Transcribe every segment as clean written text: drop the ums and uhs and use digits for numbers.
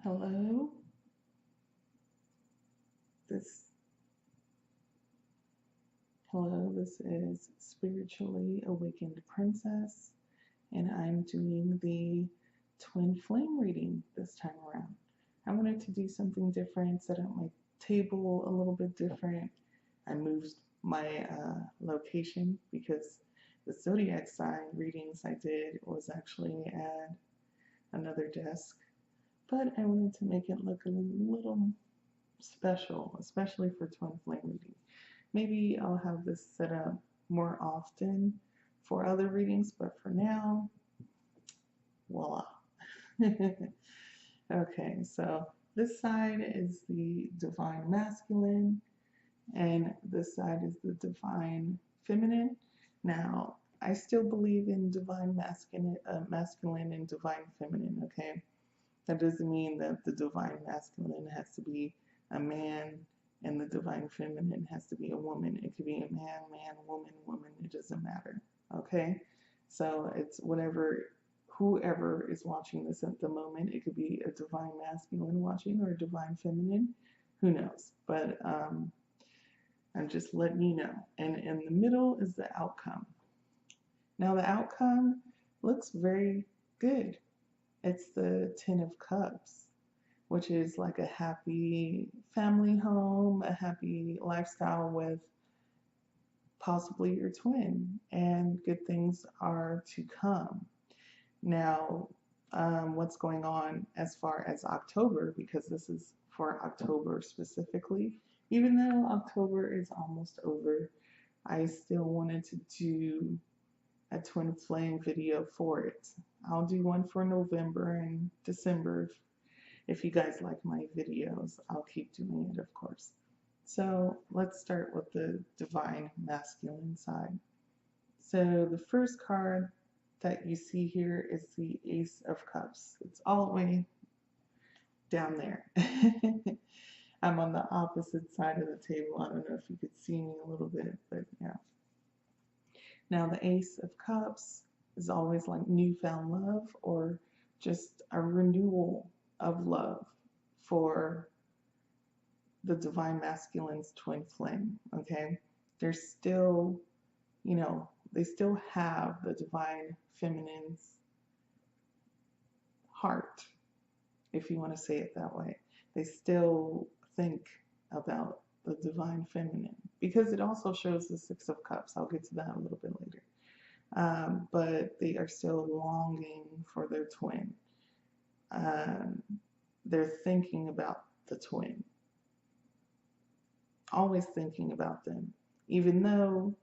Hello, this this is Spiritually Awakened Princess, and I'm doing the twin flame reading this time around. I wanted to do something different, set up my table a little bit different. I moved my location because the zodiac sign readings I did was actually at another desk, but I wanted to make it look a little special, especially for twin flame reading. Maybe I'll have this set up more often for other readings, but for now, voila. Okay, so this side is the divine masculine, and this side is the divine feminine. Now, I still believe in divine masculine and divine feminine, okay? That doesn't mean that the divine masculine has to be a man and the divine feminine has to be a woman. It could be a man, man, woman, woman. It doesn't matter. Okay? So it's whoever is watching this at the moment. It could be a divine masculine watching or a divine feminine. Who knows? But I'm just letting you know. And in the middle is the outcome. Now, the outcome looks very good. It's the Ten of Cups, which is like a happy family home, a happy lifestyle with possibly your twin, and good things are to come. Now, what's going on as far as October, because this is for October specifically, even though October is almost over, I still wanted to do a twin flame video for it. I'll do one for November and December. If you guys like my videos, I'll keep doing it, of course. So let's start with the divine masculine side. So the first card that you see here is the Ace of Cups. It's all the way down there. I'm on the opposite side of the table. I don't know if you could see me a little bit, but yeah. Now the Ace of Cups is always like newfound love or just a renewal of love for the divine masculine's twin flame. Okay, they're still, they still have the divine feminine's heart, if you want to say it that way. They still think about the divine feminine because it also shows the Six of Cups. I'll get to that a little bit later. But they are still longing for their twin. They're thinking about the twin, always thinking about them, even though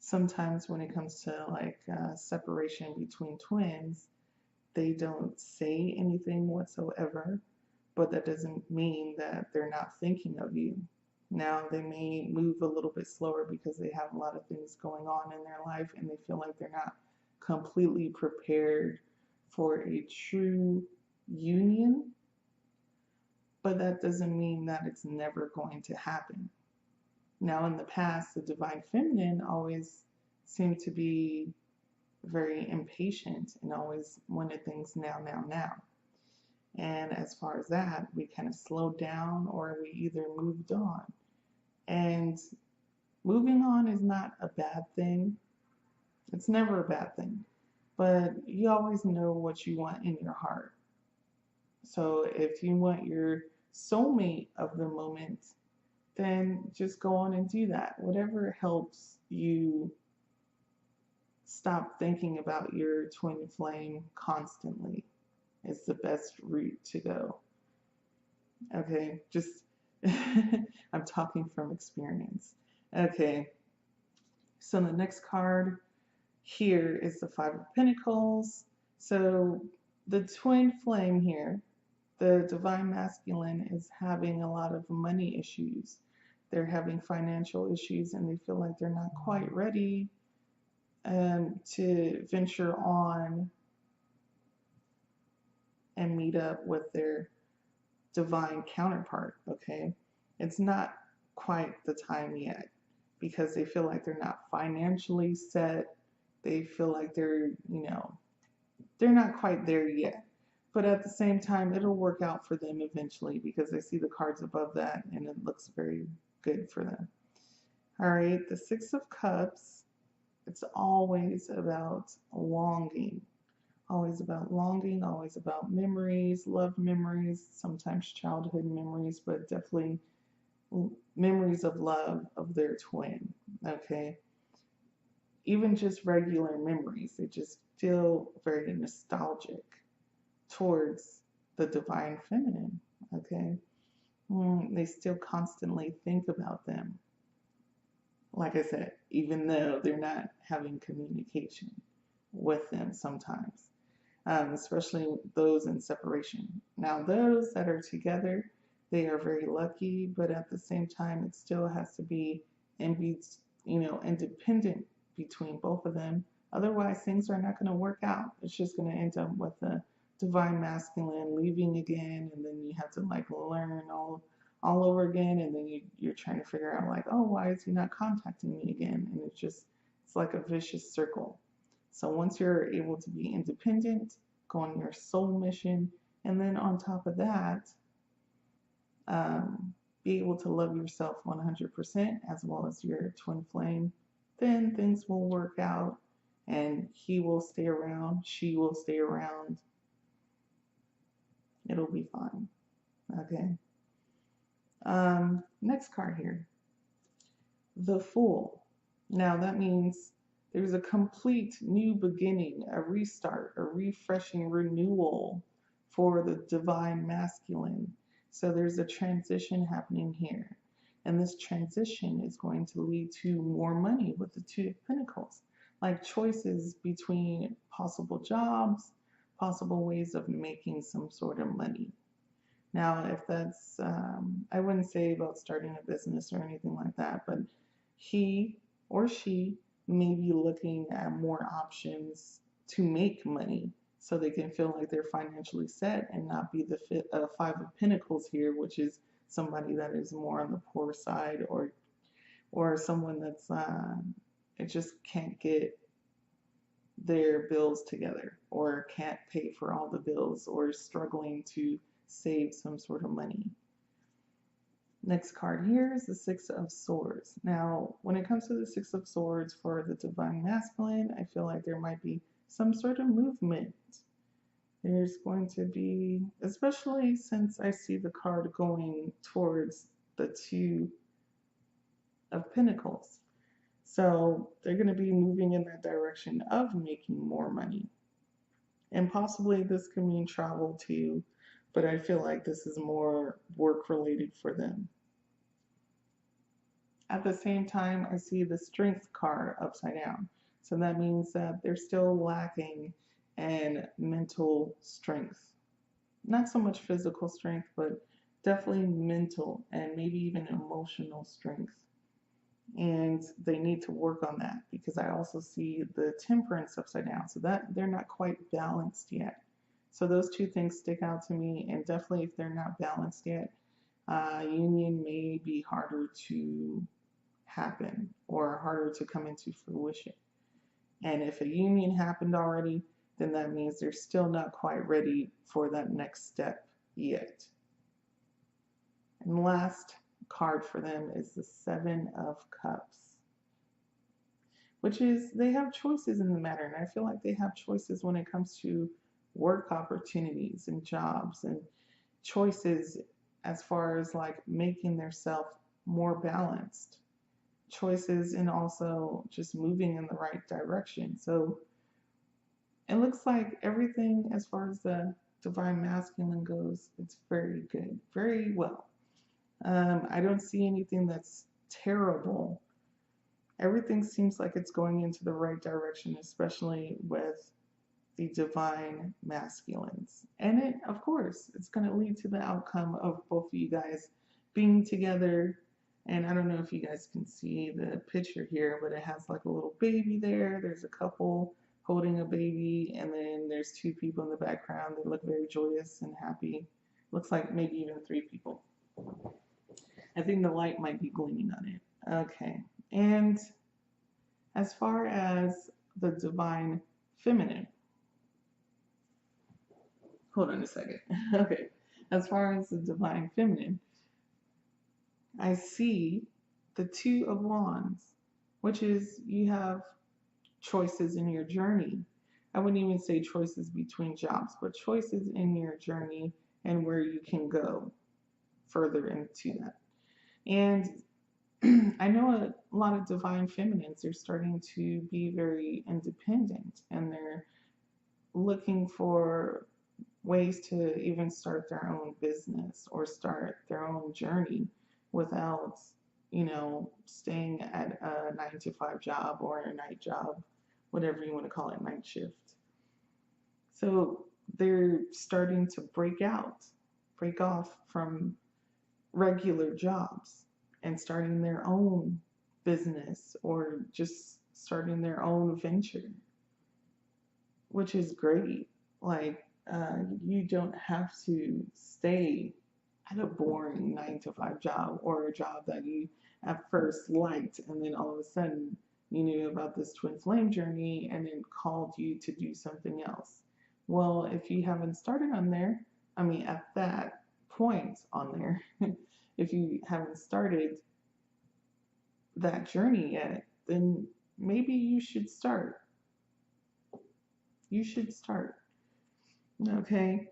sometimes when it comes to like separation between twins, they don't say anything whatsoever, but that doesn't mean that they're not thinking of you. Now, they may move a little bit slower because they have a lot of things going on in their life and they feel like they're not completely prepared for a true union, but that doesn't mean that it's never going to happen. Now, in the past, the divine feminine always seemed to be very impatient and always wanted things now, now, now. And as far as that, we kind of slowed down or we either moved on. And moving on is not a bad thing. It's never a bad thing. But you always know what you want in your heart. So if you want your soulmate of the moment, then just go on and do that. Whatever helps you stop thinking about your twin flame constantly is the best route to go. Okay, just I'm talking from experience. Okay, so the next card here is the Five of Pentacles. So the twin flame here, the divine masculine, is having a lot of money issues. They're having financial issues and they feel like they're not quite ready to venture on and meet up with their divine counterpart. Okay, it's not quite the time yet because they feel like they're not financially set. They feel like they're not quite there yet. but at the same time, it'll work out for them eventually because I see the cards above that and it looks very good for them. All right, the Six of Cups, it's always about longing. Always about longing, always about memories, love memories, sometimes childhood memories, but definitely memories of love of their twin. Okay, even just regular memories, they just feel very nostalgic towards the divine feminine. Okay, they still constantly think about them. Like I said, even though they're not having communication with them sometimes, especially those in separation. Now, those that are together, they are very lucky, but at the same time, it still has to be and be, independent between both of them. Otherwise, things are not going to work out. It's just going to end up with the divine masculine leaving again, and then you have to like learn all over again, and then you're trying to figure out like, oh, why is he not contacting me again? And it's like a vicious circle. So once you're able to be independent, go on your soul mission, and then on top of that, be able to love yourself 100% as well as your twin flame, then things will work out and he will stay around, she will stay around. It'll be fine. Okay. Next card here, the Fool. Now that means there's a complete new beginning, a restart, a refreshing renewal for the divine masculine. So there's a transition happening here. And this transition is going to lead to more money with the Two of Pentacles, like choices between possible jobs, possible ways of making some sort of money. Now, if that's, I wouldn't say about starting a business or anything like that, but he or she may be looking at more options to make money so they can feel like they're financially set and not be the Five of Pentacles here, which is somebody that is more on the poor side or someone that's it just can't get their bills together or can't pay for all the bills or is struggling to save some sort of money. Next card here is the Six of Swords. Now, when it comes to the Six of Swords for the divine masculine, I feel like there might be some sort of movement. There's going to be, especially since I see the card going towards the Two of Pentacles. So they're going to be moving in that direction of making more money. And possibly this can mean travel too, but I feel like this is more work related for them. At the same time, I see the Strength card upside down. So that means that they're still lacking in mental strength. Not so much physical strength, but definitely mental and maybe even emotional strength. And they need to work on that because I also see the Temperance upside down. So that they're not quite balanced yet. So those two things stick out to me, and definitely if they're not balanced yet, union may be harder to happen or harder to come into fruition. And if a union happened already, then that means they're still not quite ready for that next step yet. And the last card for them is the Seven of Cups, which is they have choices in the matter. And I feel like they have choices when it comes to work opportunities and jobs and choices as far as like making themselves more balanced, choices and also just moving in the right direction. So it looks like everything as far as the divine masculine goes, it's very good, very well. I don't see anything that's terrible. Everything seems like it's going into the right direction, especially with the divine masculines. And it, of course, it's going to lead to the outcome of both of you guys being together. And I don't know if you guys can see the picture here, but it has like a little baby there. There's a couple holding a baby, and then there's two people in the background that look very joyous and happy. Looks like maybe even three people. I think the light might be gleaming on it. Okay. And as far as the divine feminine, hold on a second. Okay. As far as the divine feminine, I see the Two of Wands, which is you have choices in your journey. I wouldn't even say choices between jobs, but choices in your journey and where you can go further into that. And I know a lot of divine feminines are starting to be very independent and they're looking for ways to even start their own business or start their own journey without, staying at a 9 to 5 job or a night job, whatever you want to call it, night shift. So they're starting to break off from regular jobs and starting their own business or just starting their own venture, which is great. Like, you don't have to stay at a boring 9 to 5 job or a job that you at first liked and then all of a sudden you knew about this twin flame journey and it called you to do something else. Well, if you haven't started on there, I mean, at that point on there, if you haven't started that journey yet, then maybe you should start. You should start. Okay?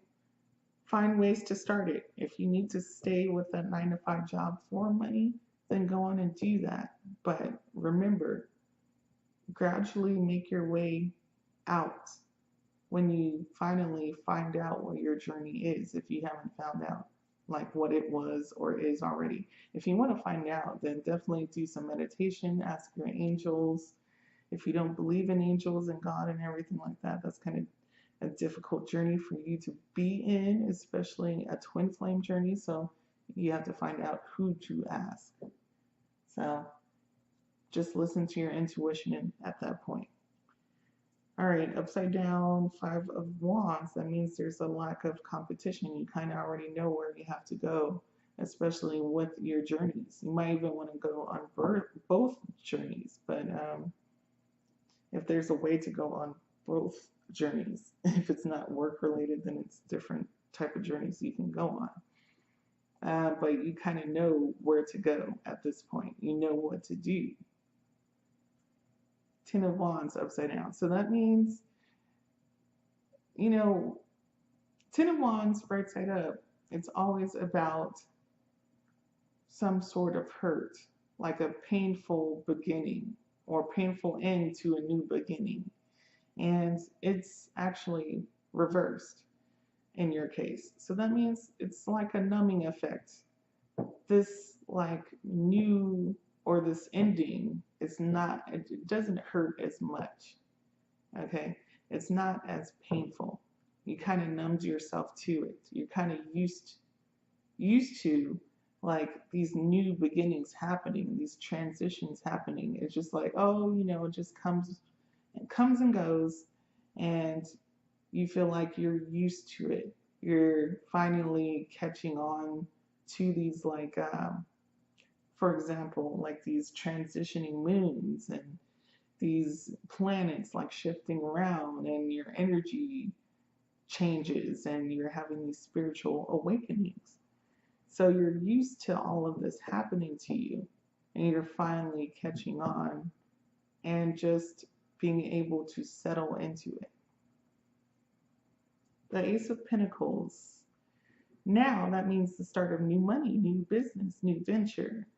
Find ways to start it. If you need to stay with that 9 to 5 job for money, then go on and do that. But remember, gradually make your way out when you finally find out what your journey is, if you haven't found out like what it was or is already. If you want to find out, then definitely do some meditation, ask your angels. If you don't believe in angels and God and everything like that, that's kind of a difficult journey for you to be in, especially a twin flame journey. So you have to find out who to ask. So just listen to your intuition at that point. All right, upside down, 5 of Wands. That means there's a lack of competition. You kind of already know where you have to go, especially with your journeys. You might even want to go on both journeys, but if there's a way to go on both journeys, if it's not work related, then it's different type of journeys you can go on. But you kind of know where to go at this point. You know what to do. 10 of Wands upside down. So that means, 10 of Wands right side up, it's always about some sort of hurt, like a painful beginning or painful end to a new beginning. And it's actually reversed in your case. So that means it's like a numbing effect. This like new or this ending is not, it doesn't hurt as much. Okay? It's not as painful. You kind of numbed yourself to it. You're kind of used to like these new beginnings happening, these transitions happening. It's just like, oh, it just comes and goes, and you feel like you're used to it. You're finally catching on to these like for example, like these transitioning moons and these planets like shifting around and your energy changes and you're having these spiritual awakenings. So you're used to all of this happening to you and you're finally catching on and just being able to settle into it. The Ace of Pentacles. Now that means the start of new money, new business, new venture,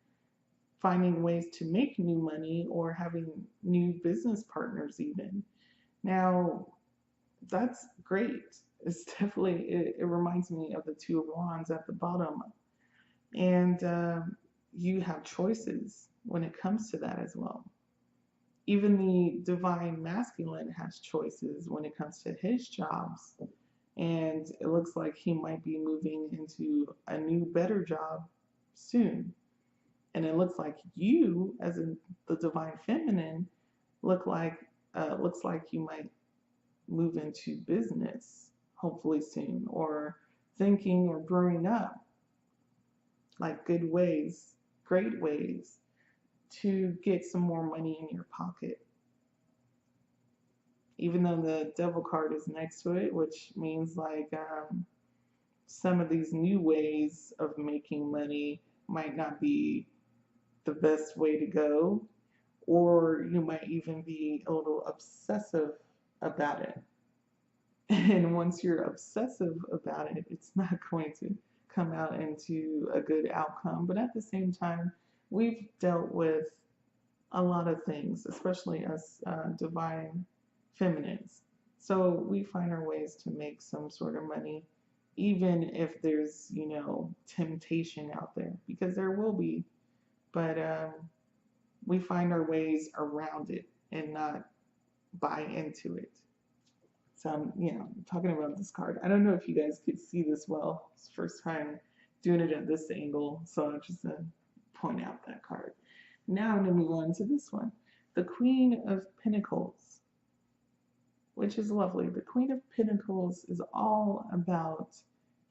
finding ways to make new money or having new business partners even. Now, that's great. It's definitely, it reminds me of the Two of Wands at the bottom. And you have choices when it comes to that as well. Even the divine masculine has choices when it comes to his jobs. And it looks like he might be moving into a new, better job soon. And it looks like you, as in the divine feminine, looks like you might move into business hopefully soon, or thinking or brewing up like good ways, great ways to get some more money in your pocket. even though the devil card is next to it, which means like some of these new ways of making money might not be the best way to go, or you might even be a little obsessive about it. And once you're obsessive about it, it's not going to come out into a good outcome. But at the same time, we've dealt with a lot of things, especially us divine feminines. So we find our ways to make some sort of money, even if there's, temptation out there, because there will be. But we find our ways around it and not buy into it. So I'm, talking about this card. I don't know if you guys could see this well. It's the first time doing it at this angle, so I'm just gonna point out that card. Now I'm gonna move on to this one, the Queen of Pentacles, which is lovely. The Queen of Pentacles is all about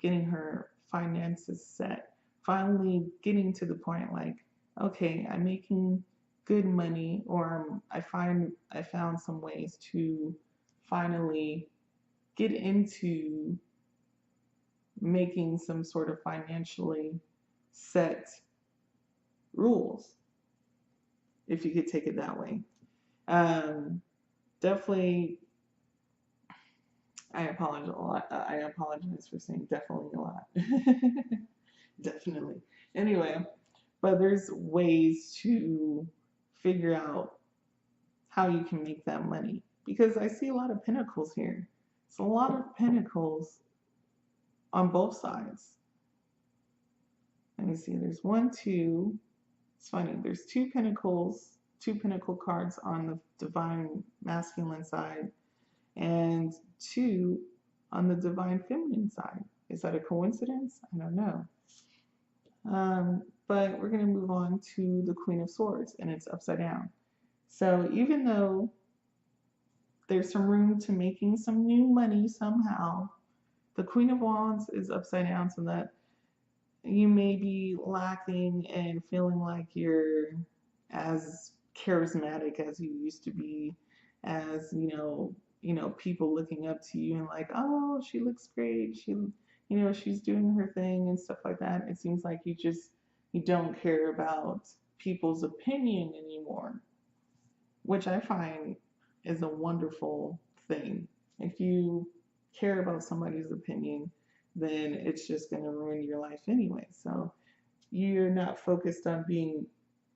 getting her finances set, finally getting to the point like, okay, I'm making good money, or I found some ways to finally get into making some sort of financially set rules, if you could take it that way. Definitely, I apologize a lot. I apologize for saying definitely a lot. Definitely. Anyway, but there's ways to figure out how you can make that money, because I see a lot of pentacles here. It's a lot of pentacles on both sides. Let me see. There's one, two. It's funny. There's two pentacle cards on the divine masculine side, and two on the divine feminine side. Is that a coincidence? I don't know. But we're going to move on to the Queen of Swords, and it's upside down. So even though there's some room to making some new money somehow, the Queen of Wands is upside down, so that you may be lacking and feeling like you're as charismatic as you used to be, as people looking up to you and like, oh, she looks great, she's doing her thing and stuff like that. It seems like you don't care about people's opinion anymore, which I find is a wonderful thing. If you care about somebody's opinion, then it's just going to ruin your life anyway. So you're not focused on being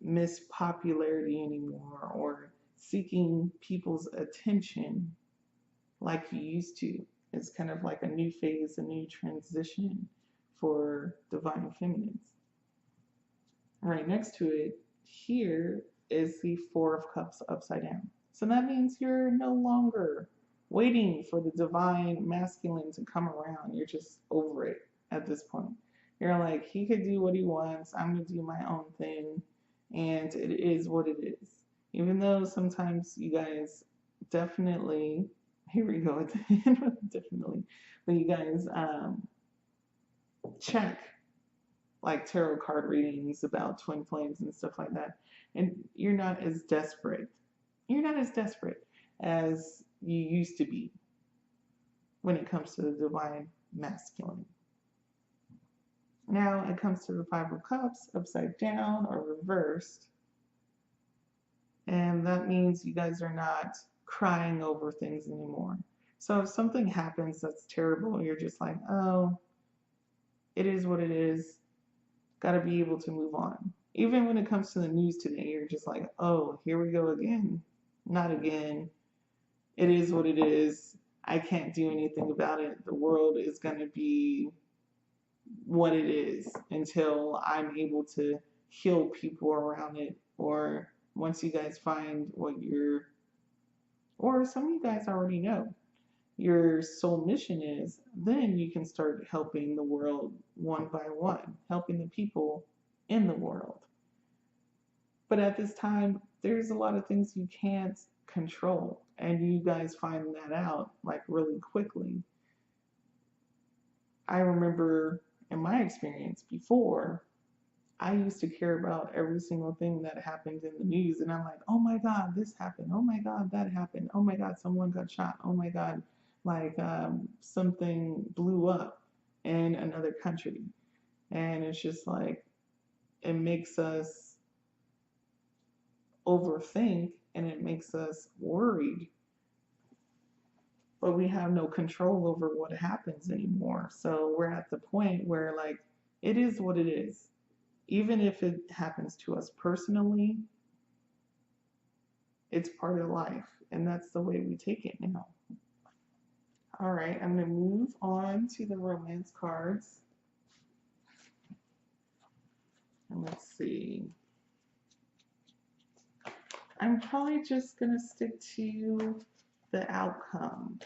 Miss Popularity anymore, or seeking people's attention like you used to. It's kind of like a new phase, a new transition for divine feminines. Right next to it here is the Four of Cups upside down. So that means you're no longer waiting for the divine masculine to come around. You're just over it at this point. You're like, he could do what he wants. I'm going to do my own thing. And it is what it is. Even though sometimes you guys definitely, here we go at the end, definitely, but you guys check like tarot card readings about twin flames and stuff like that. And you're not as desperate. You're not as desperate as you used to be when it comes to the divine masculine. Now it comes to the Five of Cups upside down or reversed. And that means you guys are not crying over things anymore. So if something happens that's terrible, you're just like, oh, it is what it is. Got to be able to move on. Even when it comes to the news today, you're just like, oh, here we go again. Not again. It is what it is. I can't do anything about it. The world is going to be what it is until I'm able to heal people around it, or once you guys find what or some of you guys already know, your soul mission is, then you can start helping the world one by one, helping the people in the world. But at this time, there's a lot of things you can't control, and you guys find that out like really quickly. I remember in my experience before, I used to care about every single thing that happened in the news, and I'm like, oh my God, this happened. Oh my God, that happened. Oh my God, someone got shot. Oh my God, like something blew up in another country. And it's just like, it makes us overthink and it makes us worried, but we have no control over what happens anymore. So we're at the point where, like, it is what it is. Even if it happens to us personally, it's part of life, and that's the way we take it now. All right, I'm going to move on to the romance cards. And let's see. I'm probably just going to stick to the outcome.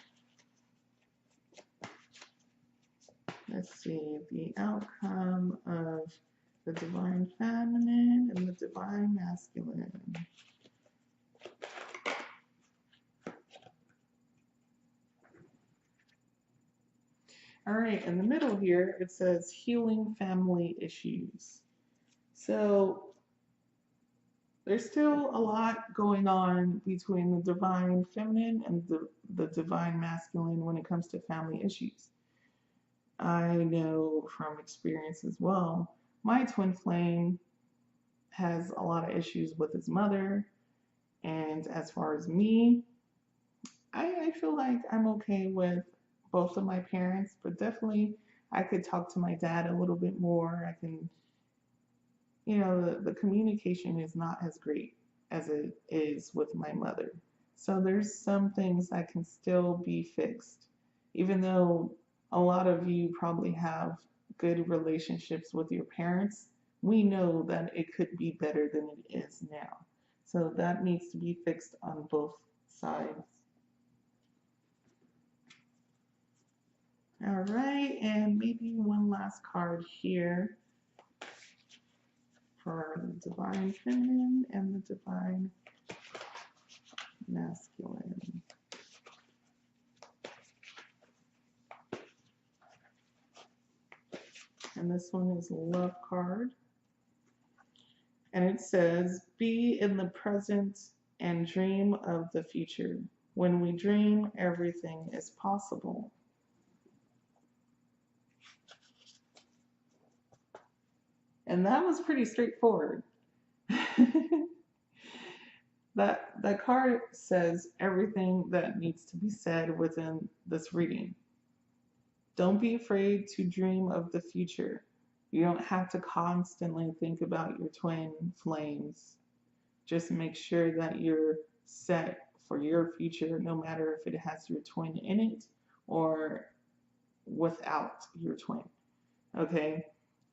Let's see, the outcome of the divine feminine and the divine masculine. All right, in the middle here, it says healing family issues. So there's still a lot going on between the divine feminine and the divine masculine when it comes to family issues. I know from experience as well, my twin flame has a lot of issues with his mother. And as far as me, I feel like I'm okay with both of my parents, but definitely I could talk to my dad a little bit more. I can, the communication is not as great as it is with my mother. So there's some things that can still be fixed, even though a lot of you probably have good relationships with your parents. We know that it could be better than it is now. So that needs to be fixed on both sides. All right, and maybe one last card here for the divine feminine and the divine masculine. And this one is a love card. And it says, be in the present and dream of the future. When we dream, everything is possible. And that was pretty straightforward. That card says everything that needs to be said within this reading. Don't be afraid to dream of the future. You don't have to constantly think about your twin flames. Just make sure that you're set for your future, no matter if it has your twin in it or without your twin. Okay?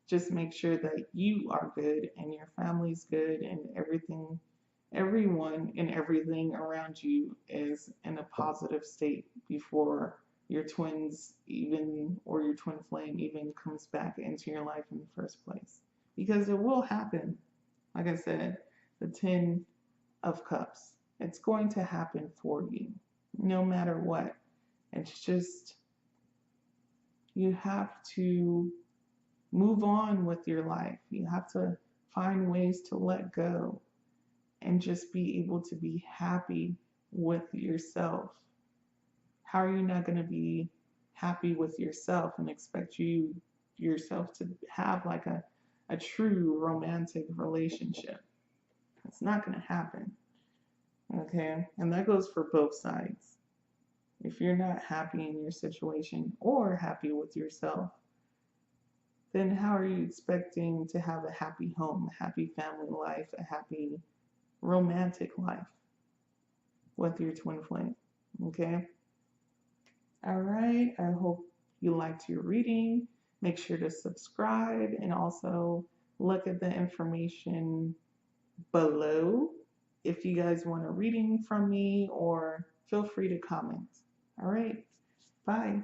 Just make sure that you are good and your family's good and everyone and everything around you is in a positive state before your twins even or your twin flame even comes back into your life in the first place. Because it will happen. Like I said, the 10 of cups. It's going to happen for you, no matter what. It's just, you have to move on with your life. You have to find ways to let go and just be able to be happy with yourself. How are you not going to be happy with yourself and expect yourself to have like a true romantic relationship? It's not going to happen. Okay? And that goes for both sides. If you're not happy in your situation or happy with yourself, then how are you expecting to have a happy home, a happy family life, a happy romantic life with your twin flame? Okay? All right. I hope you liked your reading. Make sure to subscribe and also look at the information below if you guys want a reading from me, or feel free to comment. All right. Bye.